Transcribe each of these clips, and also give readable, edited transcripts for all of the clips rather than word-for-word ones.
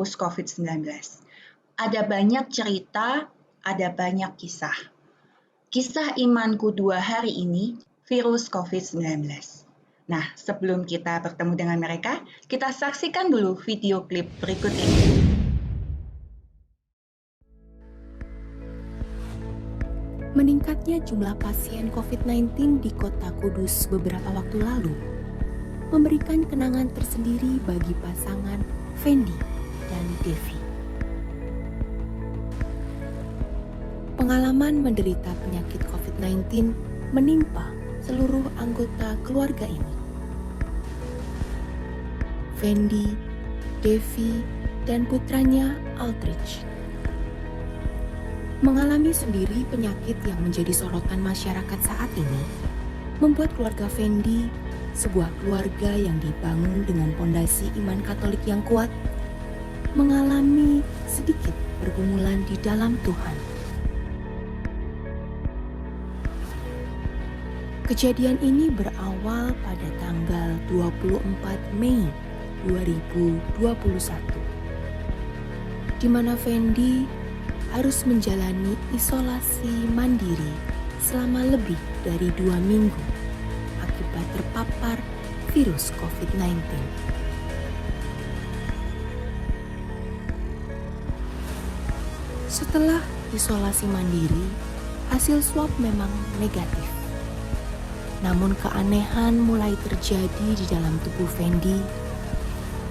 virus COVID-19. Ada banyak cerita, ada banyak kisah. Kisah imanku 2 hari ini, virus COVID-19. Nah, sebelum kita bertemu dengan mereka, kita saksikan dulu video klip berikut ini. Meningkatnya jumlah pasien COVID-19 di kota Kudus beberapa waktu lalu memberikan kenangan tersendiri bagi pasangan Fendi dan Devi. Pengalaman menderita penyakit COVID-19 menimpa seluruh anggota keluarga ini. Fendi, Devi, dan putranya Aldrich mengalami sendiri penyakit yang menjadi sorotan masyarakat saat ini, membuat keluarga Fendi, sebuah keluarga yang dibangun dengan pondasi iman Katolik yang kuat, mengalami sedikit pergumulan di dalam Tuhan. Kejadian ini berawal pada tanggal 24 Mei 2021, di mana Fendi harus menjalani isolasi mandiri selama lebih dari 2 minggu akibat terpapar virus COVID-19. Setelah isolasi mandiri, hasil swab memang negatif. Namun keanehan mulai terjadi di dalam tubuh Fendi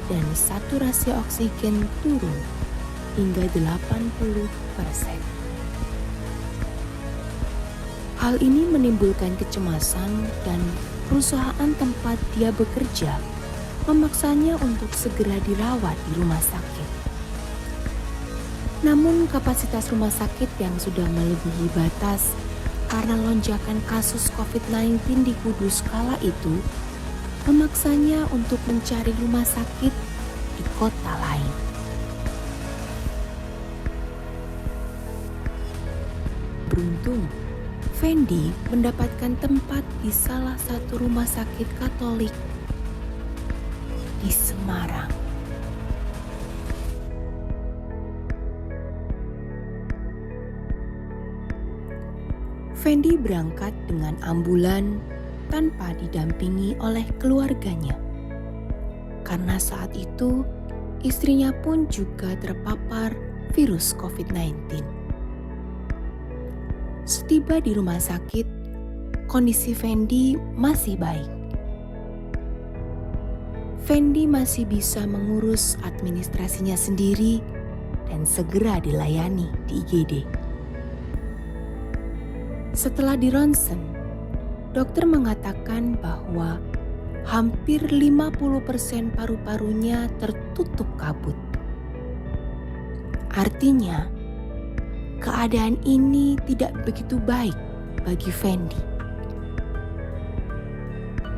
dan saturasi oksigen turun hingga 80%. Hal ini menimbulkan kecemasan dan perusahaan tempat dia bekerja memaksanya untuk segera dirawat di rumah sakit. Namun kapasitas rumah sakit yang sudah melebihi batas karena lonjakan kasus COVID-19 di Kudus kala itu memaksanya untuk mencari rumah sakit di kota lain. Beruntung, Fendi mendapatkan tempat di salah satu rumah sakit Katolik di Semarang. Fendi berangkat dengan ambulan tanpa didampingi oleh keluarganya, karena saat itu istrinya pun juga terpapar virus COVID-19. Setiba di rumah sakit, kondisi Fendi masih baik. Fendi masih bisa mengurus administrasinya sendiri dan segera dilayani di IGD. Setelah di ronsen, dokter mengatakan bahwa hampir 50% paru-parunya tertutup kabut. Artinya, keadaan ini tidak begitu baik bagi Fendi.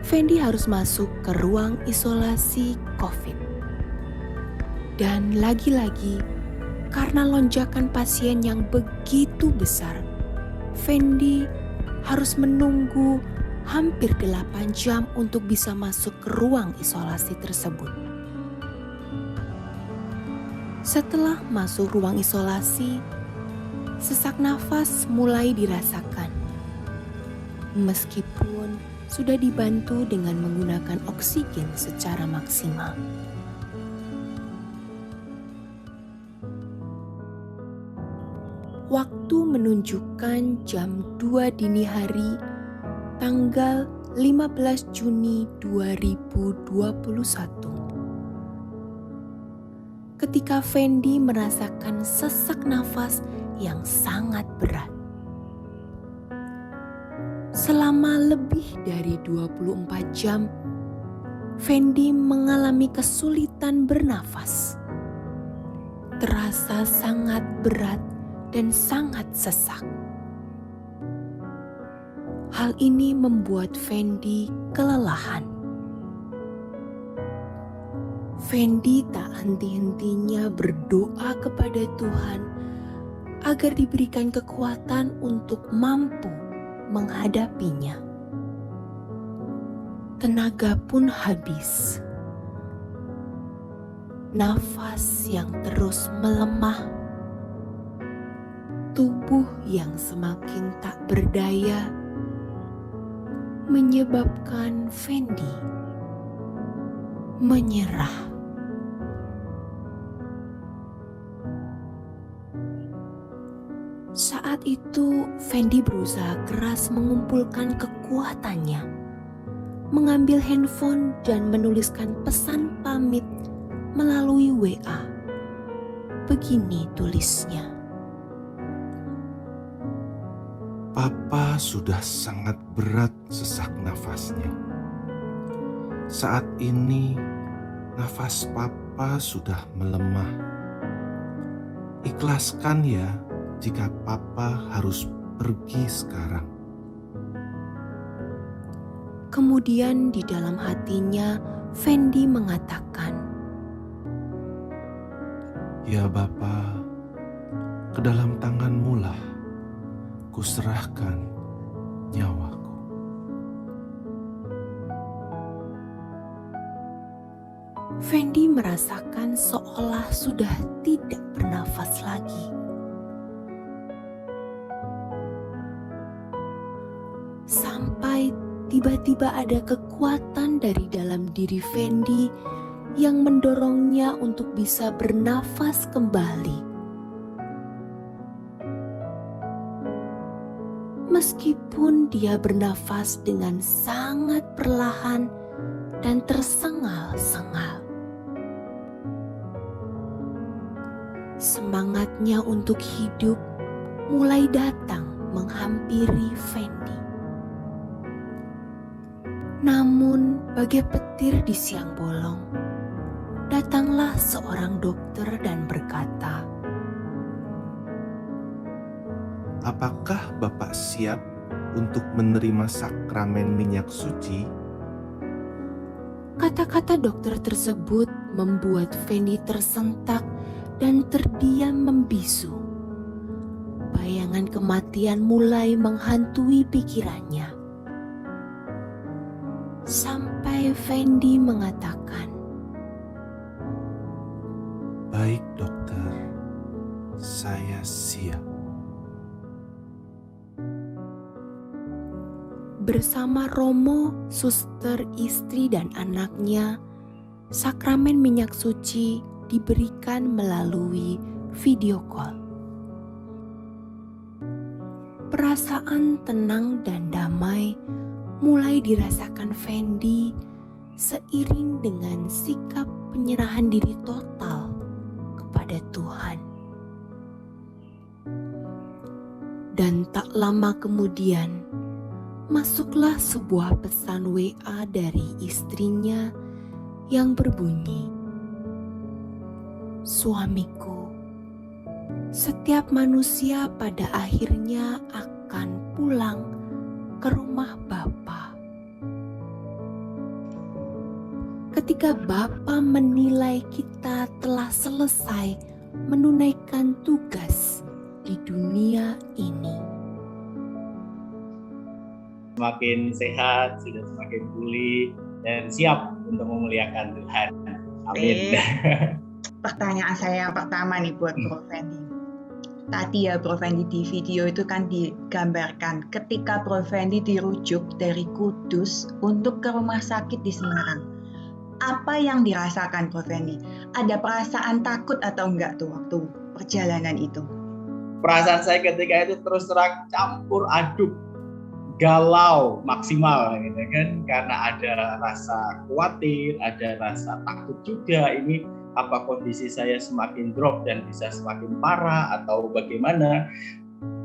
Fendi harus masuk ke ruang isolasi COVID. Dan lagi-lagi, karena lonjakan pasien yang begitu besar, Fendi harus menunggu hampir 8 jam untuk bisa masuk ke ruang isolasi tersebut. Setelah masuk ruang isolasi, sesak nafas mulai dirasakan. Meskipun sudah dibantu dengan menggunakan oksigen secara maksimal. Waktu menunjukkan jam 2 dini hari, tanggal 15 Juni 2021. Ketika Fendi merasakan sesak nafas yang sangat berat. Selama lebih dari 24 jam, Fendi mengalami kesulitan bernafas. Terasa sangat berat dan sangat sesak. Hal ini membuat Fendi kelelahan. Fendi tak henti-hentinya berdoa kepada Tuhan agar diberikan kekuatan untuk mampu menghadapinya. Tenaga pun habis. nafas yang terus melemah, tubuh yang semakin tak berdaya, menyebabkan Fendi menyerah. Saat itu, Fendi berusaha keras mengumpulkan kekuatannya, mengambil handphone dan menuliskan pesan pamit melalui WA. Begini tulisnya. Papa sudah sangat berat sesak nafasnya. Saat ini nafas Papa sudah melemah. Ikhlaskan ya jika Papa harus pergi sekarang. Kemudian di dalam hatinya, Fendi mengatakan, Ya Bapa, ke dalam tangan-Mu lah kuserahkan nyawaku. Fendi merasakan seolah sudah tidak bernafas lagi. Sampai tiba-tiba ada kekuatan dari dalam diri Fendi yang mendorongnya untuk bisa bernafas kembali. Meskipun dia bernafas dengan sangat perlahan dan tersengal-sengal. Semangatnya untuk hidup mulai datang menghampiri Fendi. Namun bagai petir di siang bolong, datanglah seorang dokter dan berkata, Apakah Bapak siap untuk menerima sakramen minyak suci? Kata-kata dokter tersebut membuat Fendi tersentak dan terdiam membisu. Bayangan kematian mulai menghantui pikirannya. Sampai Fendi mengatakan, Baik dokter, saya siap. Bersama Romo, suster, istri, dan anaknya, sakramen minyak suci diberikan melalui video call. Perasaan tenang dan damai mulai dirasakan Fendi seiring dengan sikap penyerahan diri total kepada Tuhan. Dan tak lama kemudian, masuklah sebuah pesan WA dari istrinya yang berbunyi, Suamiku, setiap manusia pada akhirnya akan pulang ke rumah Bapa. Ketika Bapa menilai kita telah selesai menunaikan tugas di dunia ini. Semakin sehat, sudah semakin pulih, dan siap untuk memuliakan Tuhan. Amin. Pertanyaan saya yang pertama nih buat Bro Fendi. Tadi ya Bro Fendi di video itu kan digambarkan ketika Bro Fendi dirujuk dari Kudus untuk ke rumah sakit di Semarang. Apa yang dirasakan Bro Fendi? Ada perasaan takut atau enggak tuh waktu perjalanan itu? Perasaan saya ketika itu terus terang campur aduk, galau maksimal gitu kan, karena ada rasa khawatir, ada rasa takut juga, ini apa kondisi saya semakin drop dan bisa semakin parah atau bagaimana,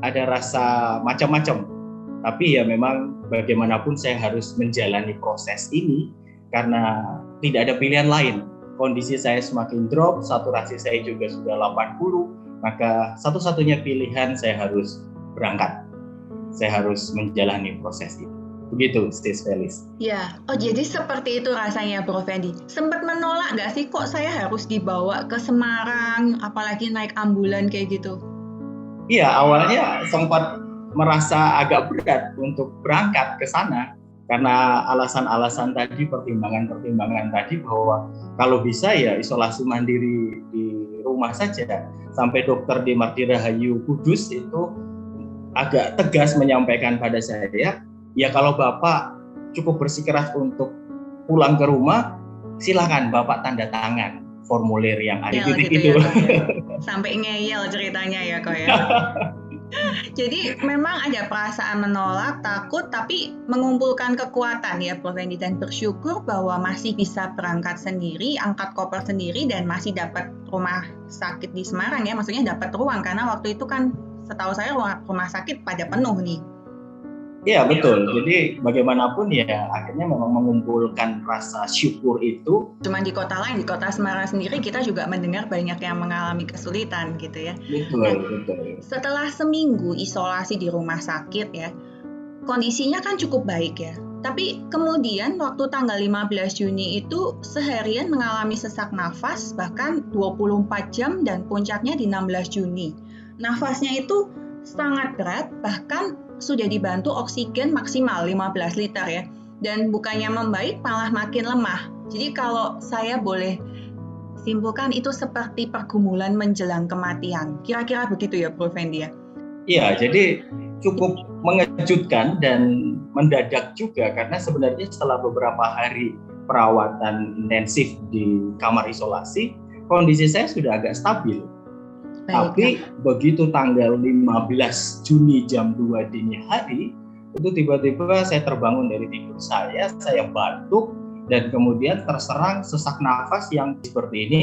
ada rasa macam-macam. Tapi ya memang bagaimanapun saya harus menjalani proses ini karena tidak ada pilihan lain. Kondisi saya semakin drop, saturasi saya juga sudah 80, maka satu-satunya pilihan saya harus berangkat. Saya harus menjalani proses itu. Begitu, Sis Felis. Ya, jadi seperti itu rasanya Bro Fendi. Sempat menolak nggak sih kok saya harus dibawa ke Semarang, apalagi naik ambulan kayak gitu? Iya, awalnya sempat merasa agak berat untuk berangkat ke sana. Karena alasan-alasan tadi, pertimbangan-pertimbangan tadi, bahwa kalau bisa ya isolasi mandiri di rumah saja. Sampai dokter di Mardi Rahayu Kudus itu agak tegas menyampaikan pada saya, ya kalau Bapak cukup bersikeras untuk pulang ke rumah, silakan Bapak tanda tangan formulir yang ada gitu ya, sampai ngeyel ceritanya ya kok ya. Jadi memang ada perasaan menolak, takut, tapi mengumpulkan kekuatan ya Prof. Hendy, dan bersyukur bahwa masih bisa berangkat sendiri, angkat koper sendiri, dan masih dapat rumah sakit di Semarang ya, maksudnya dapat ruang, karena waktu itu kan setahu saya rumah sakit pada penuh nih. Iya betul, jadi bagaimanapun ya akhirnya memang mengumpulkan rasa syukur itu. Cuman di kota lain, di kota Semarang sendiri kita juga mendengar banyak yang mengalami kesulitan gitu ya. Betul. Setelah seminggu isolasi di rumah sakit ya, kondisinya kan cukup baik ya. Tapi kemudian waktu tanggal 15 Juni itu seharian mengalami sesak nafas bahkan 24 jam dan puncaknya di 16 Juni. Nafasnya itu sangat berat, bahkan sudah dibantu oksigen maksimal 15 liter ya. Dan bukannya membaik, malah makin lemah. Jadi kalau saya boleh simpulkan, itu seperti pergumulan menjelang kematian. Kira-kira begitu ya Prof. Hendy ya? Iya, jadi cukup mengejutkan dan mendadak juga, karena sebenarnya setelah beberapa hari perawatan intensif di kamar isolasi, kondisi saya sudah agak stabil. Tapi begitu tanggal 15 Juni jam 2 dini hari, itu tiba-tiba saya terbangun dari tidur saya batuk, dan kemudian terserang sesak nafas yang seperti ini.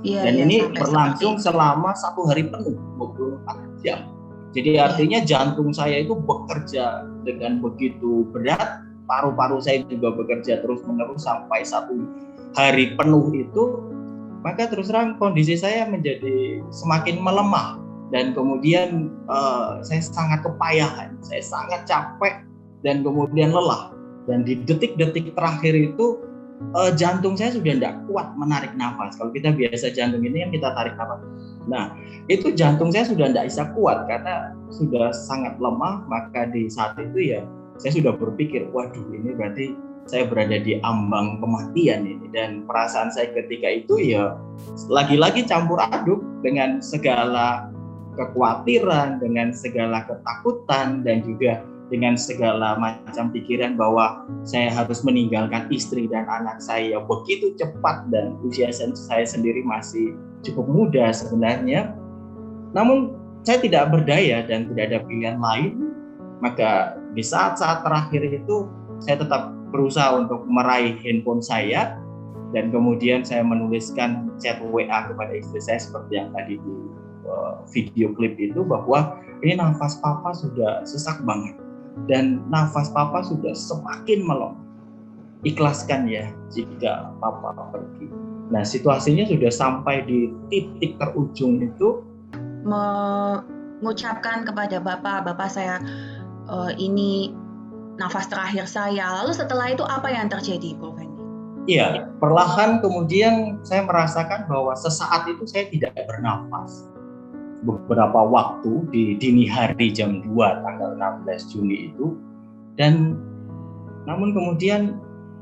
Dan ini berlangsung selama 1 hari penuh, 24 jam. Jadi artinya jantung saya itu bekerja dengan begitu berat, paru-paru saya juga bekerja terus-menerus sampai 1 hari penuh itu, maka terus terang kondisi saya menjadi semakin melemah, dan kemudian saya sangat kepayahan, saya sangat capek dan kemudian lelah, dan di detik-detik terakhir itu jantung saya sudah tidak kuat menarik nafas. Kalau kita biasa jantung ini yang kita tarik nafas, nah itu jantung saya sudah tidak bisa kuat karena sudah sangat lemah. Maka di saat itu ya saya sudah berpikir, waduh ini berarti saya berada di ambang kematian ini. Dan perasaan saya ketika itu ya lagi-lagi campur aduk dengan segala kekhawatiran, dengan segala ketakutan, dan juga dengan segala macam pikiran bahwa saya harus meninggalkan istri dan anak saya begitu cepat, dan usia saya sendiri masih cukup muda sebenarnya. Namun saya tidak berdaya dan tidak ada pilihan lain. Maka di saat-saat terakhir itu saya tetap berusaha untuk meraih handphone saya, dan kemudian saya menuliskan chat WA kepada istri saya seperti yang tadi di video klip itu, bahwa ini nafas papa sudah sesak banget dan nafas papa sudah semakin melemah. Ikhlaskan ya jika papa pergi. Nah, situasinya sudah sampai di titik terujung itu, mengucapkan kepada bapak saya, ini nafas terakhir saya. Lalu setelah itu apa yang terjadi, Prof. Hendy? Iya, perlahan kemudian saya merasakan bahwa sesaat itu saya tidak bernafas. Beberapa waktu di dini hari jam 2 tanggal 16 Juni itu, dan namun kemudian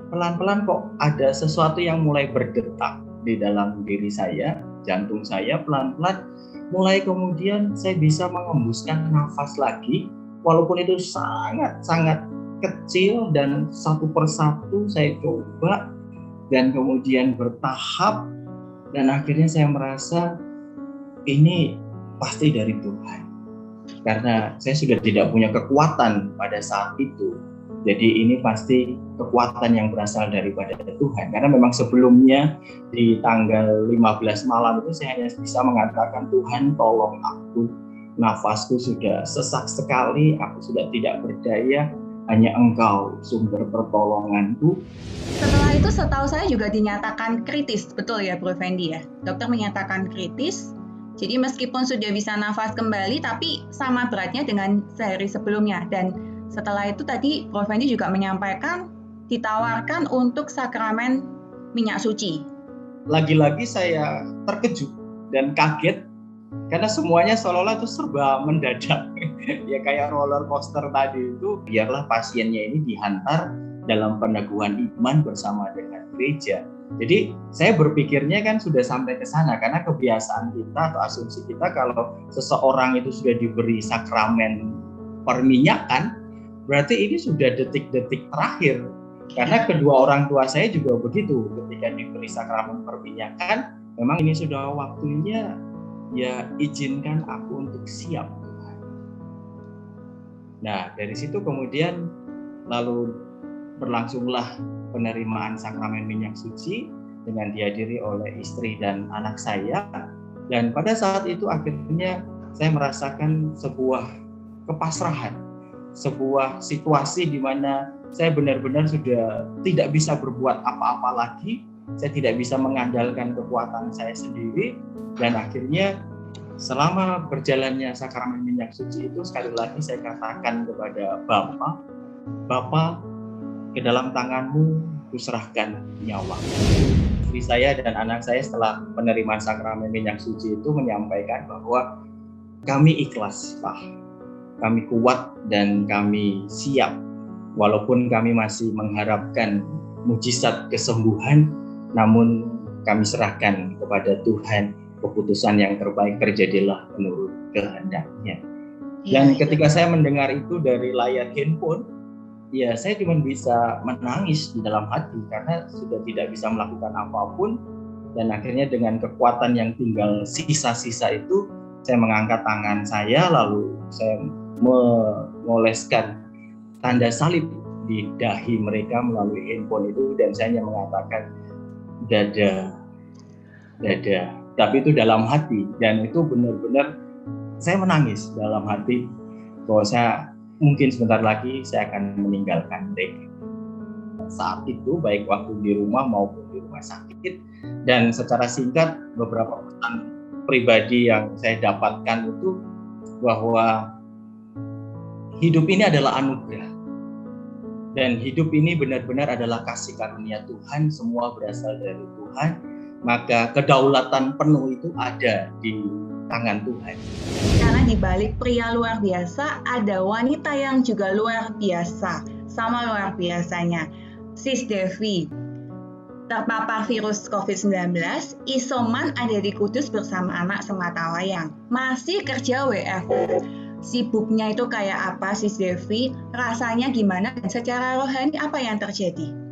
pelan-pelan kok ada sesuatu yang mulai berdetak di dalam diri saya, jantung saya pelan-pelan mulai kemudian saya bisa mengembuskan nafas lagi, walaupun itu sangat-sangat kecil dan satu persatu saya coba, dan kemudian bertahap, dan akhirnya saya merasa ini pasti dari Tuhan, karena saya sudah tidak punya kekuatan pada saat itu. Jadi ini pasti kekuatan yang berasal daripada Tuhan, karena memang sebelumnya di tanggal 15 malam itu saya hanya bisa mengatakan, Tuhan tolong aku, nafasku sudah sesak sekali, aku sudah tidak berdaya, hanya Engkau sumber pertolonganku. Setelah itu setahu saya juga dinyatakan kritis, betul ya Prof. Hendy ya? Dokter menyatakan kritis, jadi meskipun sudah bisa nafas kembali, tapi sama beratnya dengan sehari sebelumnya. Dan setelah itu tadi Prof. Hendy juga menyampaikan ditawarkan untuk sakramen minyak suci. Lagi-lagi saya terkejut dan kaget Karena semuanya seolah-olah itu serba mendadak. Ya kayak roller coaster tadi itu, biarlah pasiennya ini dihantar dalam peneguhan iman bersama dengan gereja. Jadi saya berpikirnya kan sudah sampai ke sana, karena kebiasaan kita atau asumsi kita kalau seseorang itu sudah diberi sakramen perminyakan, berarti ini sudah detik-detik terakhir. Karena kedua orang tua saya juga begitu, ketika diberi sakramen perminyakan, memang ini sudah waktunya, ya izinkan aku untuk siap. Nah, dari situ kemudian lalu berlangsunglah penerimaan sakramen minyak suci dengan dihadiri oleh istri dan anak saya. Dan pada saat itu akhirnya saya merasakan sebuah kepasrahan, sebuah situasi di mana saya benar-benar sudah tidak bisa berbuat apa-apa lagi. Saya tidak bisa mengandalkan kekuatan saya sendiri, dan akhirnya selama berjalannya sakramen minyak suci itu, sekali lagi saya katakan kepada Bapa, ke dalam tanganmu kuserahkan nyawa. Istri saya dan anak saya setelah penerimaan sakramen minyak suci itu menyampaikan bahwa kami ikhlas, Pak. Kami kuat dan kami siap. Walaupun kami masih mengharapkan mujizat kesembuhan, namun kami serahkan kepada Tuhan. Keputusan yang terbaik terjadilah menurut kehendaknya. Dan ketika saya mendengar itu dari layar handphone, ya saya cuma bisa menangis di dalam hati karena sudah tidak bisa melakukan apapun. Dan akhirnya dengan kekuatan yang tinggal sisa-sisa itu, saya mengangkat tangan saya, lalu saya mengoleskan tanda salib di dahi mereka melalui handphone itu, dan saya hanya mengatakan dada. Tapi itu dalam hati, dan itu benar-benar saya menangis dalam hati bahwa saya mungkin sebentar lagi saya akan meninggalkan mereka. Saat itu baik waktu di rumah maupun di rumah sakit, dan secara singkat beberapa pesan pribadi yang saya dapatkan itu bahwa hidup ini adalah anugerah, dan hidup ini benar-benar adalah kasih karunia Tuhan, semua berasal dari Tuhan. Maka kedaulatan penuh itu ada di tangan Tuhan. Karena di balik pria luar biasa ada wanita yang juga luar biasa, sama luar biasanya. Sis Devi terpapar virus COVID-19, isoman ada di Kudus bersama anak sematawayang, masih kerja WFH. Sibuknya itu kayak apa, Sis Devi? Rasanya gimana? Dan secara rohani apa yang terjadi?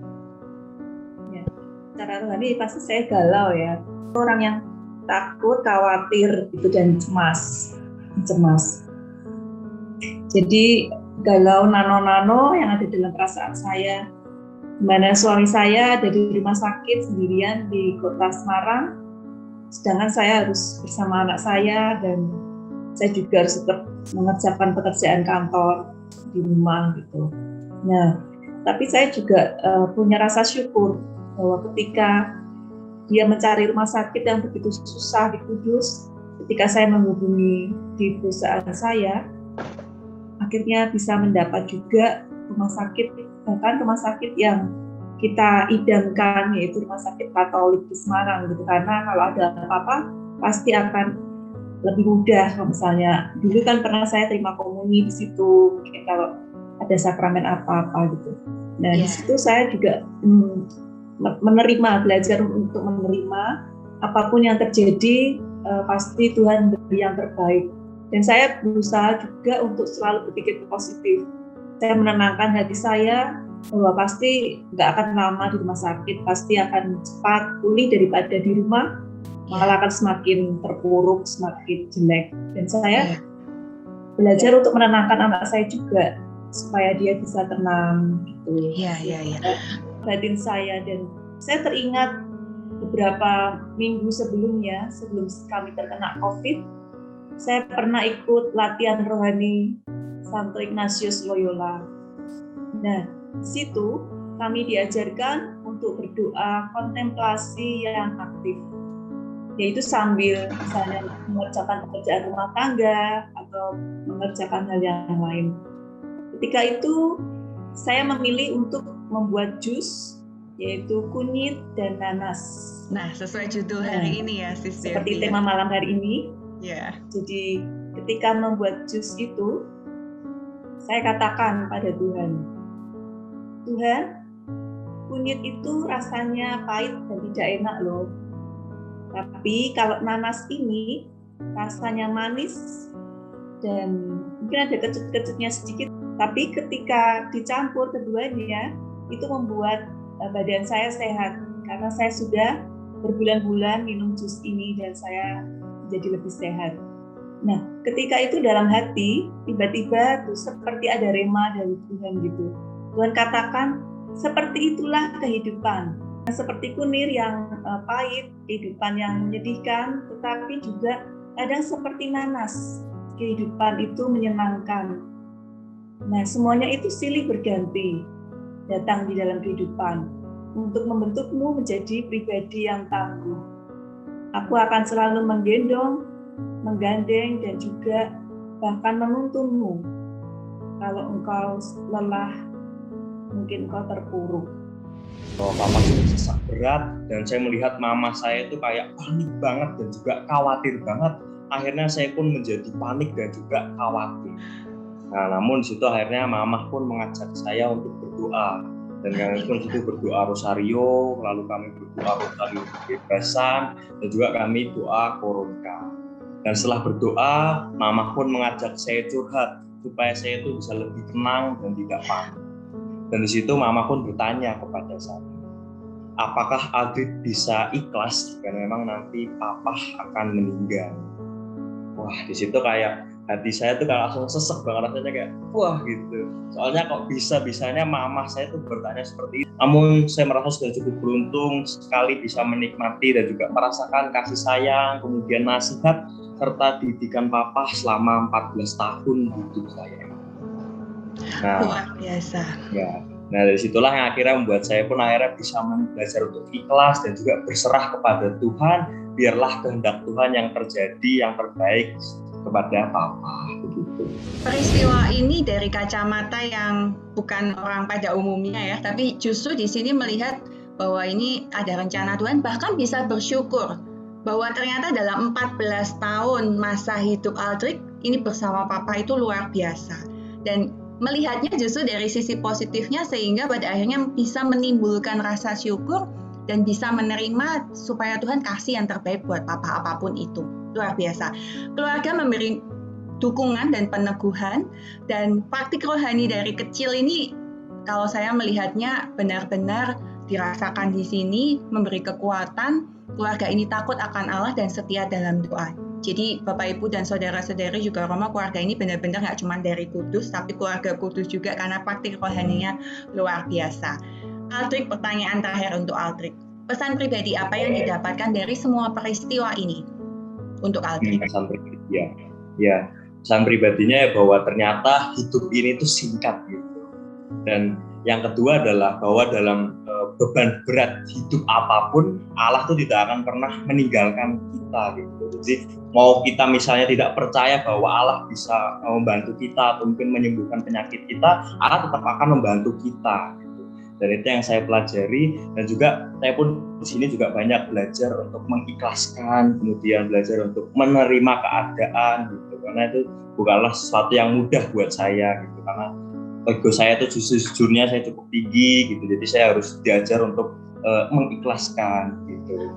Secara rohani pasti saya galau ya. Orang yang takut, khawatir itu, dan cemas. Jadi galau nano-nano yang ada dalam perasaan saya. Dimana suami saya ada di rumah sakit sendirian di kota Semarang, sedangkan saya harus bersama anak saya, dan saya juga harus tetap mengerjakan pekerjaan kantor di rumah gitu. Nah, tapi saya juga punya rasa syukur bahwa ketika dia mencari rumah sakit yang begitu susah di Kudus, ketika saya menghubungi di perusahaan saya, akhirnya bisa mendapat juga rumah sakit, bahkan rumah sakit yang kita idamkan, yaitu rumah sakit Katolik di Semarang gitu. Karena kalau ada apa-apa pasti akan lebih mudah. Misalnya dulu kan pernah saya terima komuni di situ, kalau ada sakramen apa-apa gitu. Nah, di situ saya juga belajar untuk menerima apapun yang terjadi, pasti Tuhan beri yang terbaik. Dan saya berusaha juga untuk selalu berpikir positif. Saya menenangkan hati saya bahwa pasti nggak akan lama di rumah sakit, pasti akan cepat pulih daripada di rumah, malah akan semakin terpuruk, semakin jelek. Dan saya belajar untuk menenangkan anak saya juga supaya dia bisa tenang gitu. Batin saya, dan saya teringat beberapa minggu sebelumnya, sebelum kami terkena COVID, saya pernah ikut latihan rohani Santo Ignatius Loyola. Nah, di situ kami diajarkan untuk berdoa kontemplasi yang aktif, yaitu sambil misalnya mengerjakan pekerjaan rumah tangga atau mengerjakan hal yang lain. Ketika itu saya memilih untuk membuat jus, yaitu kunyit dan nanas. Nah, sesuai judul hari ini ya, Sis Devi. Seperti tema malam hari ini. Ya. Jadi ketika membuat jus itu, saya katakan pada Tuhan, Tuhan, kunyit itu rasanya pahit dan tidak enak loh. Tapi kalau nanas ini rasanya manis dan mungkin ada kecut-kecutnya sedikit. Tapi ketika dicampur keduanya, itu membuat badan saya sehat. Karena saya sudah berbulan-bulan minum jus ini dan saya jadi lebih sehat. Nah, ketika itu dalam hati, tiba-tiba tuh seperti ada rema dari Tuhan gitu. Tuhan katakan, seperti itulah kehidupan. Seperti kunir yang pahit, kehidupan yang menyedihkan, tetapi juga kadang seperti nanas, kehidupan itu menyenangkan. Nah, semuanya itu silih berganti datang di dalam kehidupan untuk membentukmu menjadi pribadi yang tangguh. Aku akan selalu menggendong, menggandeng, dan juga bahkan menuntunmu. Kalau engkau lelah, mungkin engkau terpuruk. Papa sudah sesak berat dan saya melihat mama saya itu kayak panik banget dan juga khawatir banget. Akhirnya saya pun menjadi panik dan juga khawatir. Nah, namun di situ akhirnya mama pun mengajak saya untuk berdoa. Dan kami pun itu berdoa rosario, lalu kami berdoa rosario kebebasan, dan juga kami doa koronka. Dan setelah berdoa, mama pun mengajak saya curhat supaya saya itu bisa lebih tenang dan tidak panik. Dan di situ mama pun bertanya kepada saya, apakah Aldrit bisa ikhlas jika memang nanti papa akan meninggal? Wah, di situ kayak hati saya tuh kayak langsung sesek banget, rasanya kayak wah gitu. Soalnya kok bisa-bisanya mama saya tuh bertanya seperti itu. Namun saya merasa sudah cukup beruntung sekali bisa menikmati dan juga merasakan kasih sayang, kemudian nasihat serta didikan papa selama 14 tahun hidup saya. Nah, luar biasa. Ya. Nah, dari situlah yang akhirnya membuat saya pun akhirnya bisa belajar untuk ikhlas dan juga berserah kepada Tuhan. Biarlah kehendak Tuhan yang terjadi, yang terbaik kepada Papa, begitu. Peristiwa ini dari kacamata yang bukan orang pada umumnya ya, tapi justru di sini melihat bahwa ini ada rencana Tuhan, bahkan bisa bersyukur bahwa ternyata dalam 14 tahun masa hidup Aldrit ini bersama Papa itu luar biasa. Dan melihatnya justru dari sisi positifnya sehingga pada akhirnya bisa menimbulkan rasa syukur dan bisa menerima supaya Tuhan kasih yang terbaik buat Papa apapun itu. Luar biasa. Keluarga memberi dukungan dan peneguhan, dan praktik rohani dari kecil ini kalau saya melihatnya benar-benar dirasakan di sini, memberi kekuatan, keluarga ini takut akan Allah dan setia dalam doa. Jadi Bapak Ibu dan saudara-saudari juga Roma, keluarga ini benar-benar nggak cuma dari Kudus, tapi keluarga Kudus juga karena praktik rohaninya luar biasa. Aldrit, pertanyaan terakhir untuk Aldrit. Pesan pribadi apa yang didapatkan dari semua peristiwa ini untuk Aldrit? Pesan pribadi ya. Pesan pribadinya ya bahwa ternyata hidup ini itu singkat gitu. Dan yang kedua adalah bahwa dalam beban berat hidup apapun, Allah tuh tidak akan pernah meninggalkan kita gitu. Jadi mau kita misalnya tidak percaya bahwa Allah bisa membantu kita atau mungkin menyembuhkan penyakit kita, Allah tetap akan membantu kita. Gitu. Dan itu yang saya pelajari, dan juga saya pun di sini juga banyak belajar untuk mengikhlaskan, kemudian belajar untuk menerima keadaan gitu. Karena itu bukanlah sesuatu yang mudah buat saya gitu, karena ego saya itu jujurnya saya cukup tinggi gitu, jadi saya harus diajar untuk mengikhlaskan gitu.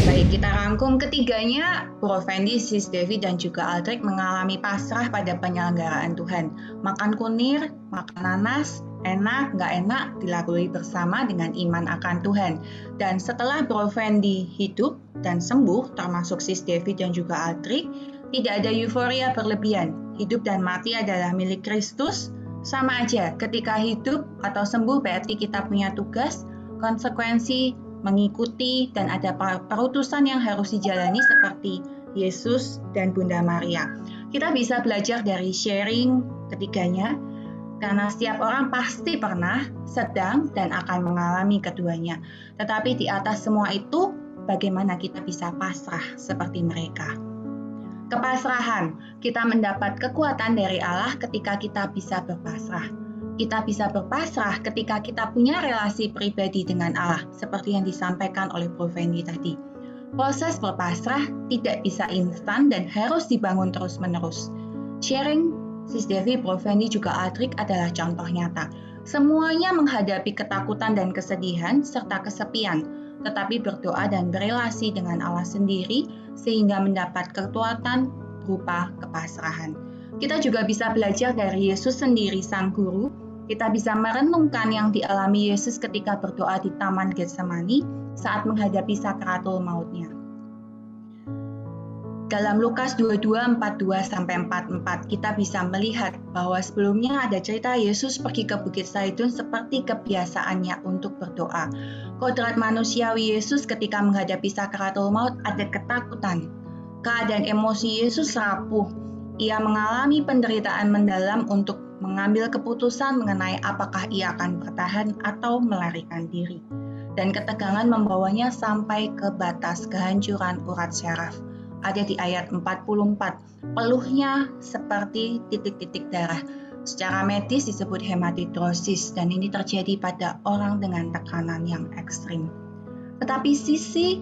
Baik, kita rangkum ketiganya, Bro Fendi, Sis Devi, dan juga Aldrit mengalami pasrah pada penyelenggaraan Tuhan. Makan kunir, makan nanas, enak, nggak enak, dilalui bersama dengan iman akan Tuhan. Dan setelah Bro Fendi hidup dan sembuh, termasuk Sis Devi dan juga Aldrit, tidak ada euforia berlebihan. Hidup dan mati adalah milik Kristus. Sama aja, ketika hidup atau sembuh berarti kita punya tugas, konsekuensi, mengikuti, dan ada perutusan yang harus dijalani seperti Yesus dan Bunda Maria. Kita bisa belajar dari sharing ketiganya, karena setiap orang pasti pernah, sedang, dan akan mengalami keduanya. Tetapi di atas semua itu, bagaimana kita bisa pasrah seperti mereka? Kepasrahan, kita mendapat kekuatan dari Allah ketika kita bisa berpasrah. Kita bisa berpasrah ketika kita punya relasi pribadi dengan Allah, seperti yang disampaikan oleh Bro Fendi tadi. Proses berpasrah tidak bisa instan dan harus dibangun terus-menerus. Sharing Sis Devi, Bro Fendi, juga Adrik adalah contoh nyata. Semuanya menghadapi ketakutan dan kesedihan serta kesepian, tetapi berdoa dan berelasi dengan Allah sendiri sehingga mendapat kekuatan berupa kepasrahan. Kita juga bisa belajar dari Yesus sendiri, Sang Guru. Kita bisa merenungkan yang dialami Yesus ketika berdoa di Taman Getsemani saat menghadapi sakaratul mautnya. Dalam Lukas 22:42-44 kita bisa melihat bahwa sebelumnya ada cerita Yesus pergi ke Bukit Zaitun seperti kebiasaannya untuk berdoa. Kodrat manusiawi Yesus ketika menghadapi sakaratul maut ada ketakutan. Keadaan emosi Yesus rapuh. Ia mengalami penderitaan mendalam untuk mengambil keputusan mengenai apakah ia akan bertahan atau melarikan diri. Dan ketegangan membawanya sampai ke batas kehancuran urat syaraf. Ada di ayat 44, peluhnya seperti titik-titik darah. Secara medis disebut hematidrosis dan ini terjadi pada orang dengan tekanan yang ekstrim. Tetapi sisi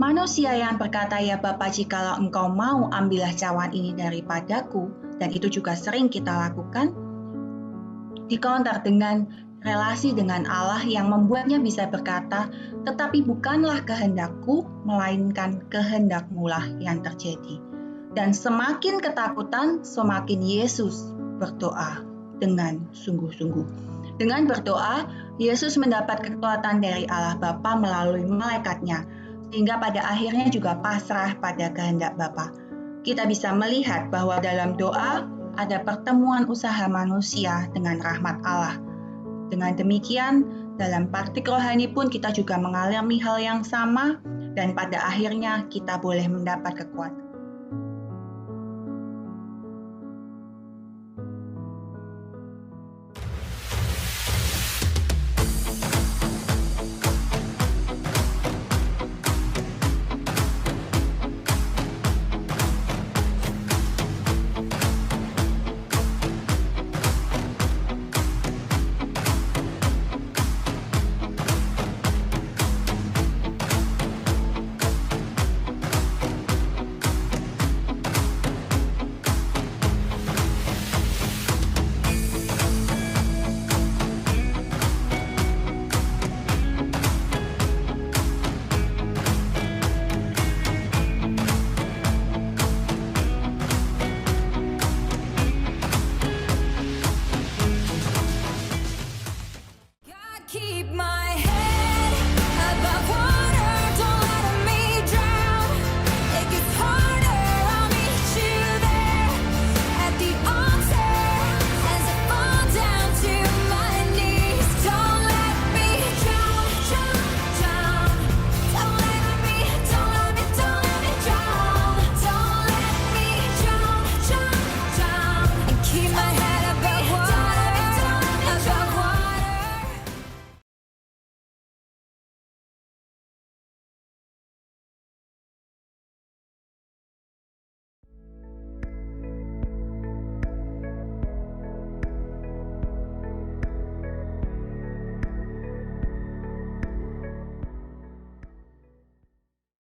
manusia yang berkata, "Ya Bapa, jikalau Engkau mau, ambillah cawan ini daripadaku," dan itu juga sering kita lakukan, dikonter dengan relasi dengan Allah yang membuatnya bisa berkata, "Tetapi bukanlah kehendakku, melainkan kehendak-Mu-lah yang terjadi." Dan semakin ketakutan, semakin Yesus berdoa dengan sungguh-sungguh. Dengan berdoa, Yesus mendapat kekuatan dari Allah Bapa melalui malaikatnya, sehingga pada akhirnya juga pasrah pada kehendak Bapa. Kita bisa melihat bahwa dalam doa ada pertemuan usaha manusia dengan rahmat Allah. Dengan demikian, dalam praktik rohani pun kita juga mengalami hal yang sama dan pada akhirnya kita boleh mendapat kekuatan.